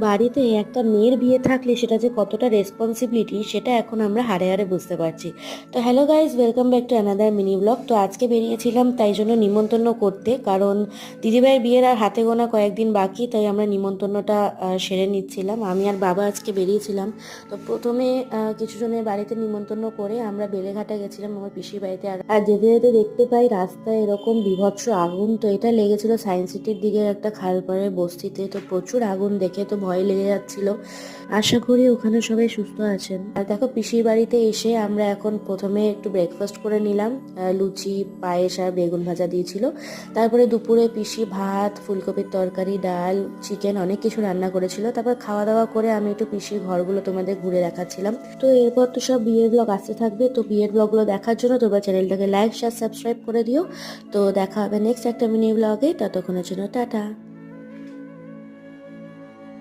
বাড়িতে একটা মেয়ের বিয়ে থাকলে সেটা যে কতটা রেসপন্সিবিলিটি সেটা এখন আমরা হাড়ে হাড়ে বুঝতে পারছি। তো hello guys, welcome back to another mini blog. তো আজকে বেরিয়েছিলাম তাই জন্য নিমন্ত্রণ করতে, কারণ দিদিভাইয়ের বিয়ের আর হাতে গোনা কয়েকদিন বাকি, তাই আমরা নিমন্ত্রণটা সেরে নিচ্ছিলাম। আমি আর বাবা আজকে বেরিয়েছিলাম। তো প্রথমে কিছু জনের বাড়িতে নিমন্ত্রণ করে আমরা বেলেঘাটা গেছিলাম আমার পিসির বাড়িতে। আর যেতে যেতে দেখতে পাই রাস্তায় এরকম বিভৎস আগুন। তো এটা লেগেছিল সায়েন্স সিটির দিকে একটা খালপাড়ের বস্তিতে। তো প্রচুর আগুন দেখে তো ভয় লেগে যাচ্ছিল। আশা করি ওখানে সবাই সুস্থ আছেন। আর দেখো, পিসির বাড়িতে এসে আমরা এখন প্রথমে একটু ব্রেকফাস্ট করে নিলাম। লুচি, পায়েস আর বেগুন ভাজা দিয়েছিল। তারপরে দুপুরে পিসি ভাত, ফুলকপির তরকারি, ডাল, চিকেন অনেক কিছু রান্না করেছিল। তারপর খাওয়া দাওয়া করে আমি একটু পিসির ঘরগুলো তোমাদের ঘুরে দেখাচ্ছিলাম। তো এরপর তো সব বিয়ের ব্লগ আসতে থাকবে। তো বিয়ের ব্লগগুলো দেখার জন্য তোমরা চ্যানেলটাকে লাইক, শেয়ার, সাবস্ক্রাইব করে দিও। তো দেখা হবে নেক্সট একটা মিনি ব্লগে। ততক্ষণের জন্য টাটা।